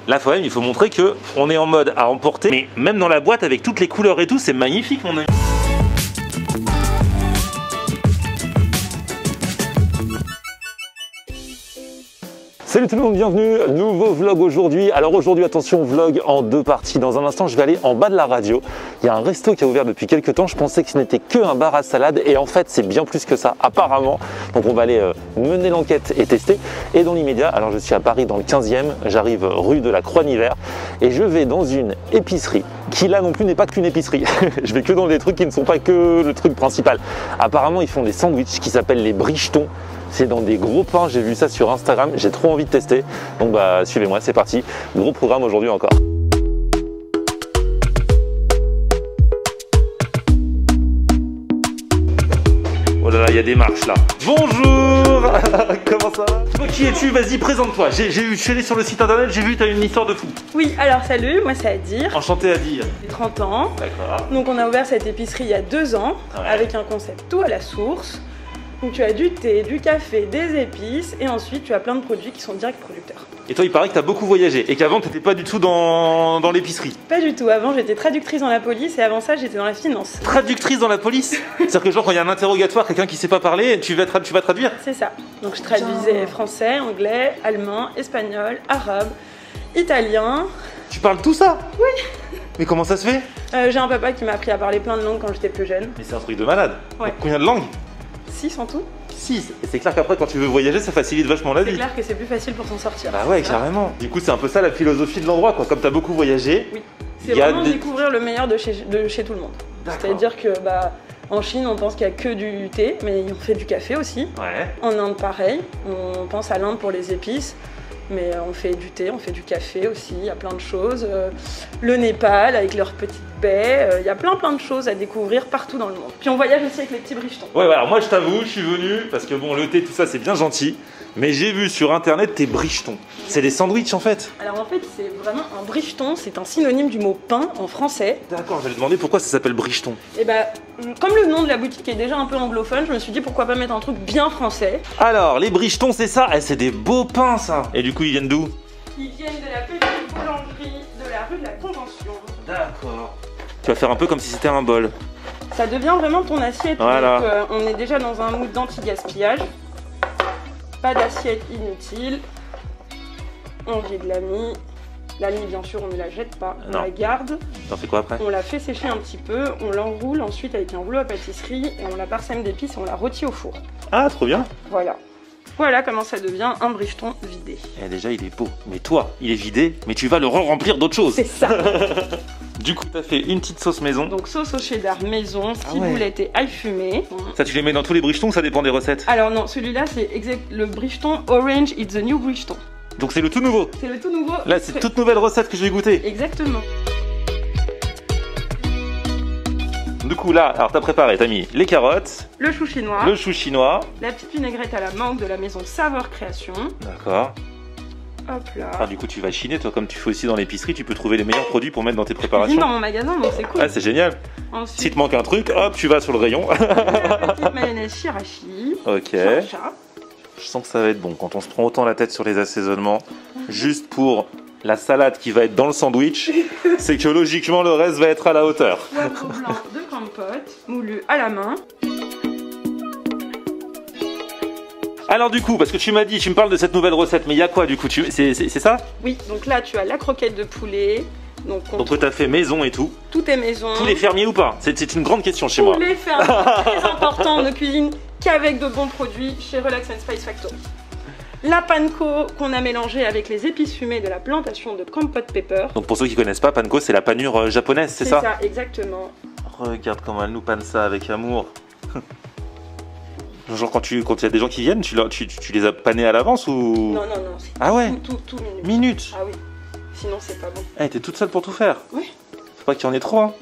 Là, quand même, il faut montrer que on est en mode à emporter. Mais même dans la boîte, avec toutes les couleurs et tout, c'est magnifique, mon ami. Salut tout le monde, bienvenue, nouveau vlog aujourd'hui. Alors aujourd'hui, attention, vlog en deux parties. Dans un instant, je vais aller en bas de la radio. Il y a un resto qui a ouvert depuis quelques temps. Je pensais que ce n'était qu'un bar à salade et en fait, c'est bien plus que ça, apparemment. Donc on va aller mener l'enquête et tester. Et dans l'immédiat, alors je suis à Paris dans le 15e, j'arrive rue de la Croix-Nivert et je vais dans une épicerie qui là non plus n'est pas qu'une épicerie. Je vais que dans des trucs qui ne sont pas que le truc principal. Apparemment, ils font des sandwichs qui s'appellent les brichetons. C'est dans des gros pains, j'ai vu ça sur Instagram, j'ai trop envie de tester. Donc bah suivez-moi, c'est parti. Gros programme aujourd'hui encore. Oh là là, il y a des marches là. Bonjour. Comment ça va? Toi qui es-tu? Vas-y, présente-toi. Je suis allé sur le site internet, j'ai vu que tu as une histoire de fou. Oui, alors salut, moi c'est Adir. Enchanté Adir. J'ai 30 ans. D'accord. Donc on a ouvert cette épicerie il y a 2 ans, Ouais. avec un concept tout à la source. Donc tu as du thé, du café, des épices et ensuite tu as plein de produits qui sont direct producteurs. Et Et toi, il paraît que tu as beaucoup voyagé et qu'avant, tu n'étais pas du tout dans l'épicerie. pas du tout, avant j'étais traductrice dans la police et avant ça j'étais dans la finance. Traductrice dans la police? C'est-à-dire que genre quand il y a un interrogatoire, quelqu'un qui sait pas parler, tu vas traduire? C'est ça. Donc je traduisais français, anglais, allemand, espagnol, arabe, italien. Tu parles tout ça? Oui. Mais comment ça se fait? J'ai un papa qui m'a appris à parler plein de langues quand j'étais plus jeune. Mais c'est un truc de malade. Ouais. Donc, combien de langues? 6 en tout. 6. Et c'est clair qu'après quand tu veux voyager, ça facilite vachement la C'est vie. clair que c'est plus facile pour s'en sortir. Bah ouais, carrément. Du coup, c'est un peu ça la philosophie de l'endroit, quoi. Comme t'as beaucoup voyagé. Oui. Il C'est y a vraiment des- découvrir le meilleur de chez tout le monde. D'accord. C'est-à-dire que en Chine, on pense qu'il n'y a que du thé, mais on fait du café aussi. Ouais. En Inde, pareil. On pense à l'Inde pour les épices, mais on fait du thé, on fait du café aussi. Il y a plein de choses. Le Népal avec leurs petites baies. Il y a plein de choses à découvrir partout dans le monde. Puis on voyage aussi avec les petits brichetons. Ouais, alors moi je t'avoue, je suis venu parce que bon, le thé, tout ça, c'est bien gentil. Mais j'ai vu sur internet tes brichetons. C'est des sandwichs en fait. Alors en fait, c'est vraiment un bricheton. C'est un synonyme du mot pain en français. D'accord, j'allais demander pourquoi ça s'appelle bricheton. Et comme le nom de la boutique est déjà un peu anglophone, je me suis dit pourquoi pas mettre un truc bien français. Alors, les brichetons, c'est ça? Eh, c'est des beaux pains, ça. Et du coup, ils viennent d'où? Ils viennent de la petite boulangerie de la rue de la Convention. D'accord. Tu vas faire un peu comme si c'était un bol. Ça devient vraiment ton assiette. Voilà. Donc, on est déjà dans un mood d'anti-gaspillage. Pas d'assiette inutile. On vide la mie. La mie, bien sûr, on ne la jette pas, on Non. la garde. T'en fais quoi après? On la fait sécher un petit peu, on l'enroule ensuite avec un rouleau à pâtisserie et on la parsème d'épices et on la rôtit au four. Ah, trop bien. Voilà. Voilà comment ça devient un bricheton vidé. Eh, déjà, il est beau. Mais toi, il est vidé, mais tu vas le remplir d'autres choses. C'est ça. Du coup, t'as fait une petite sauce maison. Donc sauce au cheddar maison, Ah ciboulette et ail fumé. Ça, tu les mets dans tous les brichetons ou ça dépend des recettes? Alors non, celui-là c'est le bricheton Orange It's the New Bricheton. Donc c'est le tout nouveau. C'est le tout nouveau. Là, c'est toute nouvelle recette que je vais goûter. Exactement. Du coup, là, alors t'as préparé, t'as mis les carottes, Le chou chinois, le chou chinois. la petite vinaigrette à la mangue de la maison Saveur Création. D'accord. Hop là. Ah, du coup, tu vas chiner, toi, comme tu fais aussi dans l'épicerie, tu peux trouver les meilleurs produits pour mettre dans tes Cuisine préparations. dans mon magasin, donc c'est cool. Ah, c'est génial. Si Ensuite, te manque un truc, hop, tu vas sur le rayon. la petite mayonnaise shirashi. Ok. Sriracha. Je sens que ça va être bon quand on se prend autant la tête sur les assaisonnements. Juste pour la salade qui va être dans le sandwich, c'est que logiquement le reste va être à la hauteur. Poivre blanc de campote, moulu à la main. Alors du coup, parce que tu m'as dit, tu me parles de cette nouvelle recette, mais il y a quoi du coup? C'est ça? Oui, donc là tu as la croquette de poulet. Donc Donc tu as fait maison et tout. tout est maison. Tous les fermiers ou pas? C'est une grande question chez moi. Tous les fermiers, très important, on ne cuisine qu'avec de bons produits chez Relax & Spice Factory. La panko qu'on a mélangée avec les épices fumées de la plantation de Kampot Pepper. Donc pour ceux qui connaissent pas, panko c'est la panure japonaise, c'est ça? Exactement. Regarde comment elle nous panne ça avec amour. Genre quand il y a des gens qui viennent, tu les as panés à l'avance ou? Non, non, non, c'est Ah ouais? tout minute. Minute. Ah oui, sinon c'est pas bon. Eh, t'es toute seule pour tout faire? Oui. Faut pas qu'il y en ait trop, hein.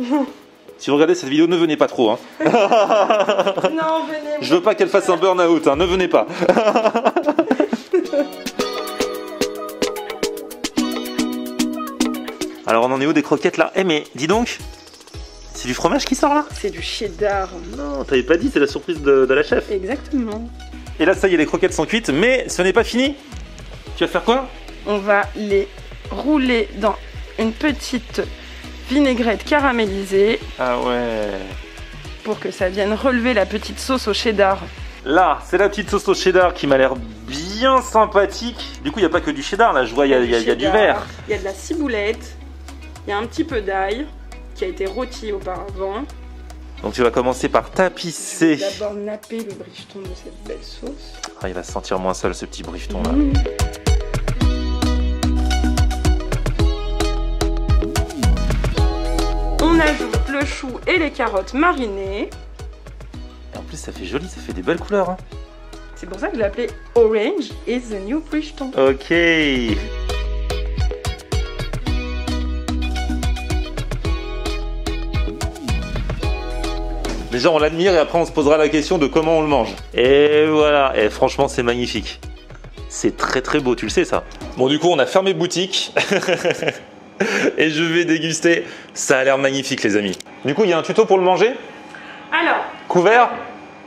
Si vous regardez cette vidéo, ne venez pas trop, hein. Non, venez. Je veux pas qu'elle fasse un burn-out, hein. Ne venez pas. Alors on en est où des croquettes là? Eh mais dis donc, c'est du fromage qui sort là? C'est du cheddar. Non, t'avais pas dit, c'est la surprise de la chef. Exactement. Et là ça y est, les croquettes sont cuites, mais ce n'est pas fini. Tu vas faire quoi? On va les rouler dans une petite vinaigrette caramélisée. Ah ouais. Pour que ça vienne relever la petite sauce au cheddar. Là, c'est la petite sauce au cheddar qui m'a l'air bien sympathique. Du coup, il n'y a pas que du cheddar, là, je vois, il y a du vert. Il y a de la ciboulette, il y a un petit peu d'ail qui a été rôti auparavant. Donc tu vas commencer par tapisser. D'abord napper le bricheton de cette belle sauce. Ah, il va se sentir moins seul, ce petit bricheton là. On ajoute le chou et les carottes marinées. Et en plus, ça fait joli, ça fait des belles couleurs. Hein. C'est pour ça que je l'ai appelé Orange is the new bricheton. Ok. Déjà, on l'admire et après, on se posera la question de comment on le mange. Et voilà. Et franchement, c'est magnifique. C'est très très beau, tu le sais ça. Bon, du coup, on a fermé boutique. Et je vais déguster. Ça a l'air magnifique, les amis. Du coup, il y a un tuto pour le manger? Alors, couvert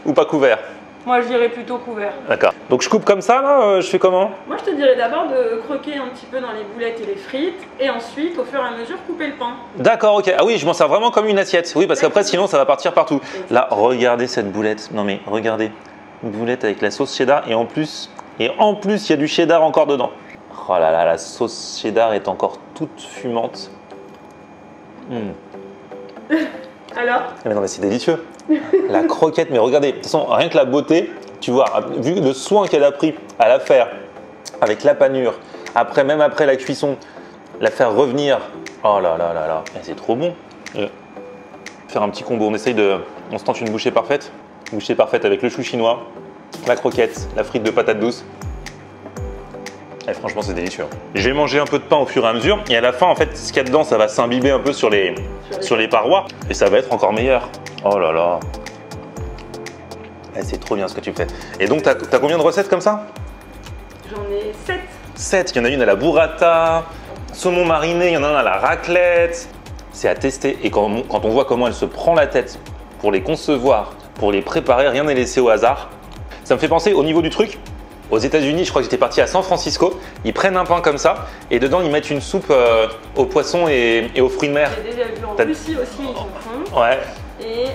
ou pas couvert? Moi, je dirais plutôt couvert. D'accord. Donc, je coupe comme ça, là, je fais comment? Moi, je te dirais d'abord de croquer un petit peu dans les boulettes et les frites, et ensuite, au fur et à mesure, couper le pain. D'accord, ok. Ah oui, je m'en sers vraiment comme une assiette. Oui, parce qu'après, sinon, ça va partir partout. Là, regardez cette boulette. Non, mais regardez. Une boulette avec la sauce cheddar, et en plus, il y a du cheddar encore dedans. Oh là là, la sauce cheddar est encore toute fumante. Alors? Mais non, mais c'est délicieux. La croquette, mais regardez, de toute façon, rien que la beauté, tu vois, vu le soin qu'elle a pris à la faire avec la panure, même après la cuisson, la faire revenir. Oh là là là là, c'est trop bon. Faire un petit combo, on se tente une bouchée parfaite. Bouchée parfaite avec le chou chinois, la croquette, la frite de patates douces. Et franchement, c'est délicieux. Je vais manger un peu de pain au fur et à mesure. Et à la fin, en fait, ce qu'il y a dedans, ça va s'imbiber un peu sur les parois. Et ça va être encore meilleur. Oh là là. C'est trop bien ce que tu fais. Et donc, t'as combien de recettes comme ça? J'en ai 7. 7. Il y en a une à la burrata, saumon mariné, il y en a un à la raclette. C'est à tester. Et quand on voit comment elle se prend la tête pour les concevoir, pour les préparer, rien n'est laissé au hasard. Ça me fait penser au niveau du truc. Aux États-Unis, je crois que j'étais parti à San Francisco. Ils prennent un pain comme ça et dedans ils mettent une soupe aux poissons et aux fruits de mer. J'ai déjà vu en Russie aussi, ils en font. Ouais. Et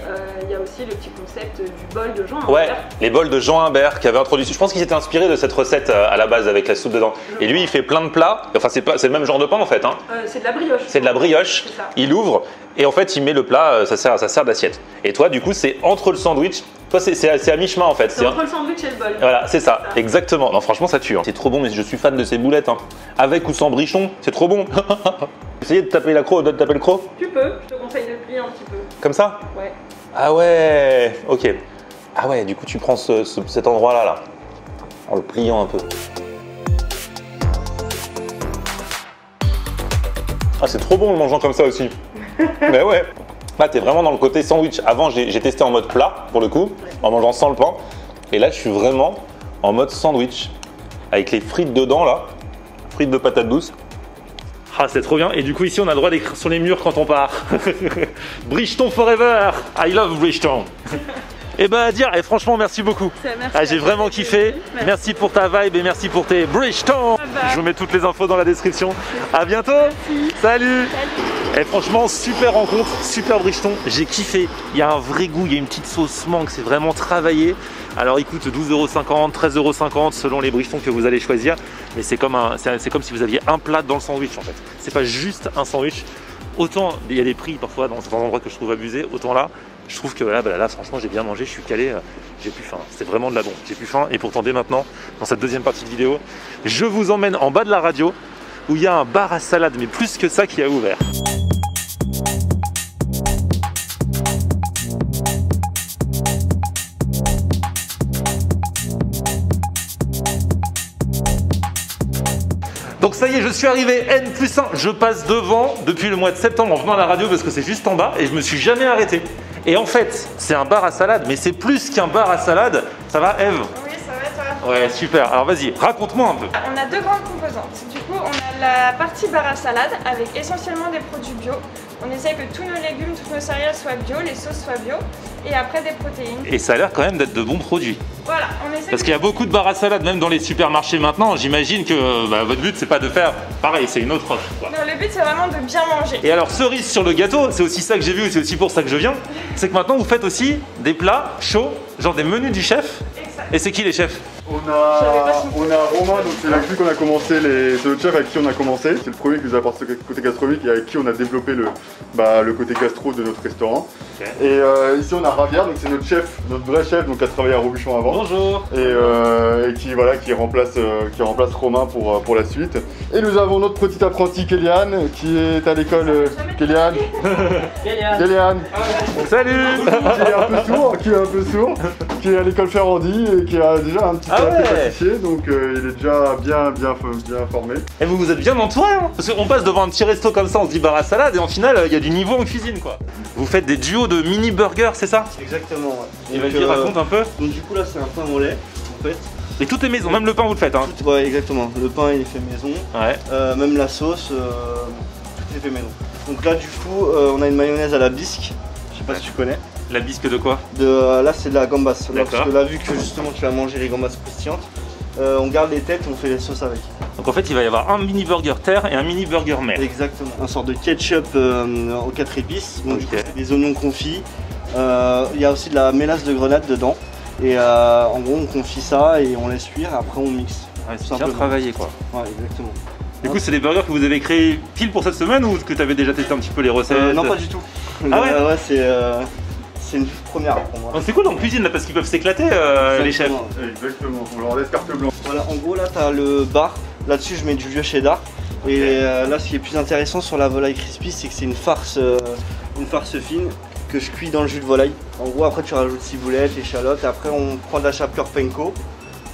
il y a aussi le petit concept du bol de Jean Humbert. Ouais, les bols de Jean Humbert qui avait introduit. Je pense qu'il s'était inspiré de cette recette à la base avec la soupe dedans. Et lui, il fait plein de plats. Enfin, c'est le même genre de pain en fait. Hein. C'est de la brioche. C'est de la brioche. Il ouvre et en fait, il met le plat. Ça sert d'assiette. Et toi, du coup, c'est entre le sandwich. Toi, c'est à mi-chemin en fait. C'est entre le sandwich et le bol. Voilà, c'est ça, exactement. Non, franchement, ça tue. Hein. C'est trop bon, mais je suis fan de ces boulettes. Hein. Avec ou sans brichon, c'est trop bon. Essayez de taper le croc. Tu peux, je te conseille de plier un petit peu. Comme ça? Ouais. Ah ouais, ok. Ah ouais, du coup, tu prends cet endroit-là, là, en le pliant un peu. Ah, c'est trop bon en le mangeant comme ça aussi. Mais ouais. Là, t'es vraiment dans le côté sandwich. Avant, j'ai testé en mode plat, pour le coup, en mangeant sans le pain. Et là, je suis vraiment en mode sandwich. Avec les frites dedans, là. Frites de patates douces. Ah, c'est trop bien. Et du coup, ici, on a le droit d'écrire sur les murs quand on part. Bricheton forever. I love Bricheton. Et bah, à dire, et franchement, merci beaucoup. J'ai vraiment kiffé. Merci pour ta vibe et merci pour tes Bricheton. Je vous mets toutes les infos dans la description. À bientôt. Salut. Et franchement, super rencontre, super bricheton, j'ai kiffé. Il y a un vrai goût, il y a une petite sauce mangue, c'est vraiment travaillé. Alors il coûte 12,50 €, 13,50 € selon les brichetons que vous allez choisir. Mais c'est comme si vous aviez un plat dans le sandwich en fait. C'est pas juste un sandwich. Autant il y a des prix parfois dans certains endroits que je trouve abusés, autant là, je trouve que là franchement j'ai bien mangé, je suis calé, j'ai plus faim. C'était vraiment de la bombe, j'ai plus faim. Et pourtant dès maintenant, dans cette deuxième partie de vidéo, je vous emmène en bas de la radio où il y a un bar à salade, mais plus que ça, qui a ouvert. Donc ça y est, je suis arrivé, N+1, je passe devant depuis le mois de septembre en venant à la radio parce que c'est juste en bas et je me suis jamais arrêté. Et en fait, c'est un bar à salade, mais c'est plus qu'un bar à salade. Ça va, Eve? Oui, ça va, toi? Ouais, super. Alors vas-y, raconte-moi un peu. On a deux grandes composantes. Du coup, on a la partie bar à salade avec essentiellement des produits bio. On essaie que tous nos légumes, toutes nos céréales soient bio, les sauces soient bio et après des protéines. Et ça a l'air quand même d'être de bons produits. Voilà, on essaie. Parce qu'il y a beaucoup de bars à salade, même dans les supermarchés maintenant. J'imagine que votre but, c'est pas de faire pareil, c'est une autre offre, quoi. Non, le but, c'est vraiment de bien manger. Et alors, cerise sur le gâteau, c'est aussi ça que j'ai vu, c'est aussi pour ça que je viens. C'est que maintenant, vous faites aussi des plats chauds, genre des menus du chef. Exact. Et c'est qui les chefs? On a Romain, donc c'est avec lui qu'on a commencé, c'est le chef avec qui on a commencé. C'est le premier qui nous a apporté ce côté gastronomique et avec qui on a développé le côté gastro de notre restaurant. Okay. Et ici on a Ravière, donc c'est notre chef, notre vrai chef, donc qui a travaillé à Robuchon avant. Bonjour. Et qui remplace Romain pour la suite. Et nous avons notre petit apprenti Kéliane qui est à l'école. Kéliane. Salut. Qui est un peu sourd, qui est à l'école Ferrandi et qui a déjà un petit pâtissier, donc il est déjà bien formé. Et vous êtes bien entouré, hein, parce qu'on passe devant un petit resto comme ça, on se dit bar à salade, et en final, il y a du niveau en cuisine, quoi. Vous faites des duos de mini burgers, c'est ça? Exactement, ouais. Et vas-y, raconte un peu. Donc du coup là, c'est un pain au lait, en fait. Et tout est maison, même le pain vous le faites, hein? Ouais, exactement. Le pain, il est fait maison. Ouais. Même la sauce, tout est fait maison. Donc là, du coup, on a une mayonnaise à la bisque. Je sais pas si tu connais. La bisque de quoi? Là, c'est de la gambas. Là, D'accord. parce que là, vu que justement tu vas manger les gambas croustillantes, on garde les têtes et on fait les sauces avec. Donc en fait, il va y avoir un mini burger terre et un mini burger mer. Exactement. Un sort de ketchup aux 4 épices. Donc du coup, c'est des oignons confits. Il y a aussi de la mélasse de grenade dedans. Et en gros, on confie ça et on laisse cuire. Et après, on mixe. Ouais, c'est bien travaillé, quoi. Ouais, exactement. Du coup, c'est des burgers que vous avez créés pile pour cette semaine ou que tu avais déjà testé un petit peu les recettes? Non, pas du tout. Ah ouais? Ouais, c'est une première pour moi. C'est cool en cuisine là parce qu'ils peuvent s'éclater les chefs. Exactement, on leur laisse carte blanche. Voilà, en gros là t'as le bar, là-dessus je mets du vieux cheddar. Et là ce qui est plus intéressant sur la volaille crispy, c'est que c'est une farce fine que je cuis dans le jus de volaille. En gros après tu rajoutes ciboulette, échalotes, et après on prend de la chapelure panko,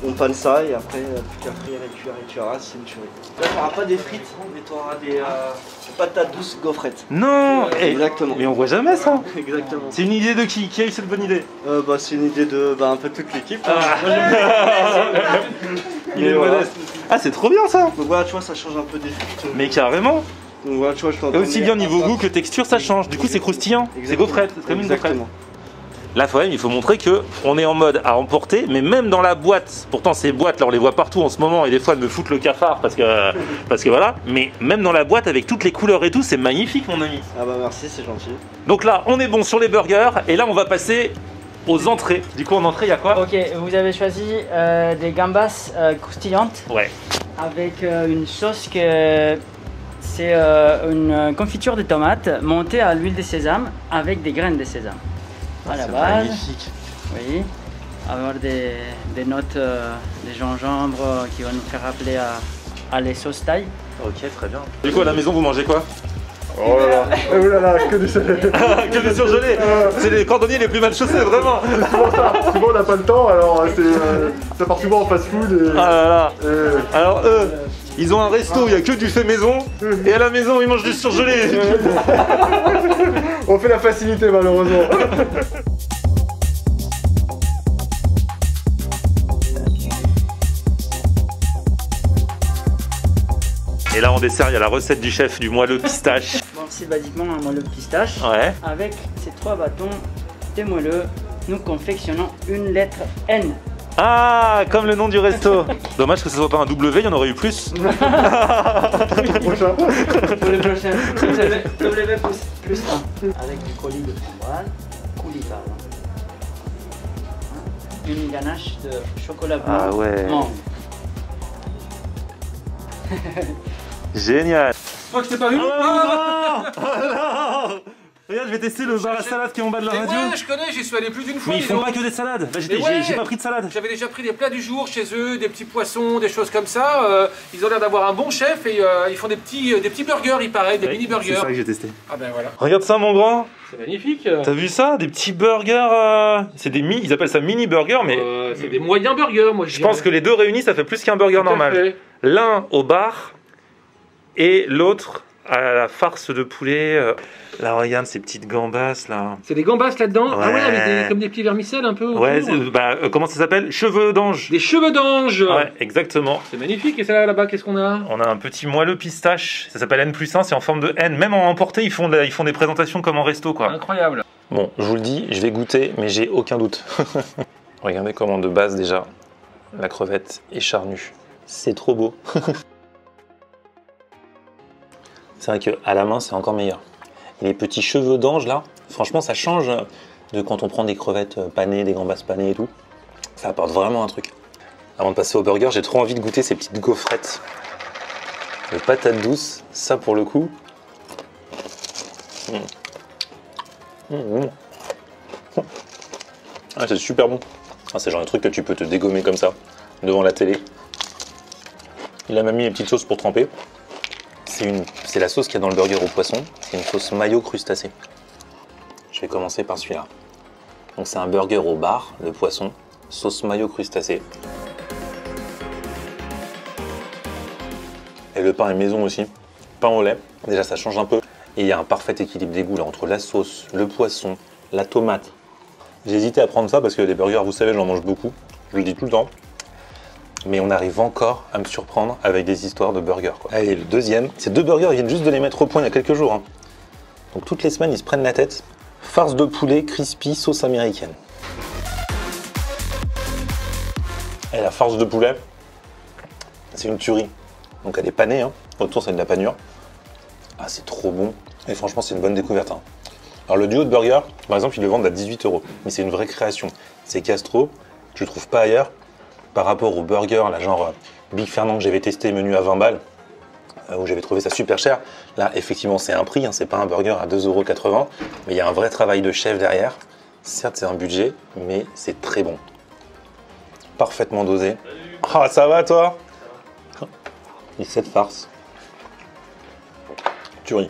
on panne ça et après plus qu'à frire et cuire et tu auras, c'est une tuerie. Là tu n'auras pas des frites, mais tu auras des patates douces gaufrettes. Non. Exactement. Mais on voit jamais ça. Exactement. C'est une idée de qui? Qui a eu cette bonne idée? C'est une idée de un peu toute l'équipe. Il est modeste. Ah c'est trop bien ça. Donc voilà tu vois ça change un peu des frites. Mais carrément. Donc voilà tu vois je Et aussi bien niveau goût que texture ça change. Du coup c'est croustillant. C'est gaufrette. C'est comme une gaufrette. Là, quand même, il faut montrer que on est en mode à emporter, mais même dans la boîte. Pourtant, ces boîtes, là, on les voit partout en ce moment, et des fois, elles me foutent le cafard parce que voilà. Mais même dans la boîte, avec toutes les couleurs et tout, c'est magnifique, mon ami. Ah bah merci, c'est gentil. Donc là, on est bon sur les burgers, et là, on va passer aux entrées. Du coup, en entrée, il y a quoi? Ok, vous avez choisi des gambas croustillantes. Ouais. Avec une sauce que c'est une confiture de tomates montée à l'huile de sésame avec des graines de sésame. À la base, magnifique. oui, avoir des notes de gingembre qui vont nous faire rappeler à les sauces thaï. Ok, très bien. Du coup, à la maison, vous mangez quoi? Oh là là, que du salé. Que du surgelé. C'est les cordonniers les plus mal chaussés, vraiment. Souvent on n'a pas le temps, alors ça part souvent en fast-food. Ah là là. Alors eux, ils ont un resto où il n'y a que du fait maison, et à la maison ils mangent du surgelé. On fait la facilité malheureusement. Et là en dessert, il y a la recette du chef du moelleux pistache. Bon, c'est basiquement un moelleux pistache. Ouais. Avec ces 3 bâtons de moelleux, nous confectionnons une lettre N. Ah, comme le nom du resto. Dommage que ce soit pas un W, il y en aurait eu plus. Pour le prochain, W plus 1. Avec du coulis de framboise, coulis pardon. Une ganache de chocolat blanc. Ah ouais. Mangue. Génial. Je crois que je t'ai pas vu. Regarde, je vais tester le bar à salade qui est en bas de la Mais radio. ouais, je connais, j'y suis allé plus d'une fois. Mais ils dis font donc. pas que des salades. Là, Mais ouais. j'ai pas pris de salade. J'avais déjà pris des plats du jour chez eux, des petits poissons, des choses comme ça. Ils ont l'air d'avoir un bon chef et ils font des petits burgers, il paraît, des mini burgers. C'est ça que j'ai testé. Ah ben voilà. Regarde ça, mon grand. C'est magnifique. T'as vu ça? Des petits burgers. Ils appellent ça mini burger, mais C'est des moyens burgers, moi je pense que les deux réunis, ça fait plus qu'un burger normal. L'un au bar et l'autre à la farce de poulet. Là, regarde ces petites gambas là. C'est des gambas là-dedans? Ouais. Ah ouais, avec comme des petits vermicelles un peu autour. Ouais, comment ça s'appelle? Cheveux d'ange. Des cheveux d'ange. Ouais, exactement. C'est magnifique. Et ça là-bas, qu'est-ce qu'on a? On a un petit moelleux pistache. Ça s'appelle N+1, c'est en forme de N. Même en emporté, ils font des présentations comme en resto, quoi. Incroyable. Bon, je vous le dis, je vais goûter, mais j'ai aucun doute. Regardez comment de base déjà, la crevette est charnue. C'est trop beau. C'est vrai qu'à la main, c'est encore meilleur. Et les petits cheveux d'ange là, franchement, ça change de quand on prend des crevettes panées, des gambas panées et tout. Ça apporte vraiment un truc. Avant de passer au burger, j'ai trop envie de goûter ces petites gaufrettes. Les patates douces, ça pour le coup. Ah, c'est super bon. Ah, c'est le genre de truc que tu peux te dégommer comme ça, devant la télé. Il a même mis les petites sauces pour tremper. C'est la sauce qu'il y a dans le burger au poisson. C'est une sauce mayo crustacée. Je vais commencer par celui-là. Donc c'est un burger au bar, le poisson, sauce mayo crustacée. Et le pain est maison aussi. Pain au lait. Déjà ça change un peu. Et il y a un parfait équilibre des goûts là, entre la sauce, le poisson, la tomate. J'ai hésité à prendre ça parce que les burgers, vous savez, j'en mange beaucoup. Je le dis tout le temps. Mais on arrive encore à me surprendre avec des histoires de burgers, quoi. Allez, le deuxième. Ces deux burgers, ils viennent juste de les mettre au point il y a quelques jours. Hein. Donc toutes les semaines, ils se prennent la tête. Farce de poulet, crispy, sauce américaine. Et la farce de poulet, c'est une tuerie. Donc elle est panée, hein. Autour c'est de la panure. Ah, c'est trop bon. Et franchement, c'est une bonne découverte. Hein. Alors le duo de burgers, par exemple, ils le vendent à 18 €. Mais c'est une vraie création. C'est gastro, je le trouve pas ailleurs. Par rapport au burger, là, genre Big Fernand que j'avais testé, menu à 20 balles, où j'avais trouvé ça super cher. Là, effectivement, c'est un prix, hein, c'est pas un burger à 2,80 €, mais il y a un vrai travail de chef derrière. Certes, c'est un budget, mais c'est très bon. Parfaitement dosé. Ah, ça va, toi? Et cette farce. Tuerie.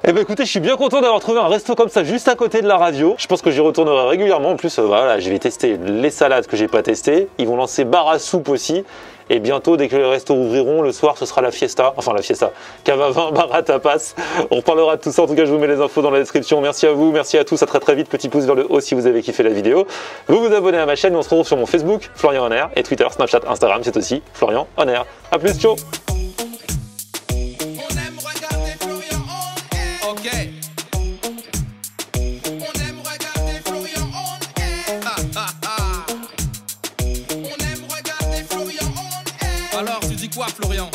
Eh ben écoutez, je suis bien content d'avoir trouvé un resto comme ça juste à côté de la radio. Je pense que j'y retournerai régulièrement. En plus, voilà, je vais tester les salades que j'ai pas testées. Ils vont lancer bar à soupe aussi. Et bientôt, dès que les restos ouvriront, le soir, ce sera la fiesta. Enfin, la fiesta. Cave à vin, bar à tapas. On reparlera de tout ça. En tout cas, je vous mets les infos dans la description. Merci à vous, merci à tous. À très très vite. Petit pouce vers le haut si vous avez kiffé la vidéo. Vous vous abonnez à ma chaîne. On se retrouve sur mon Facebook, Florian On Air. Et Twitter, Snapchat, Instagram, c'est aussi Florian On Air. A plus, ciao. Alors tu dis quoi, Florian?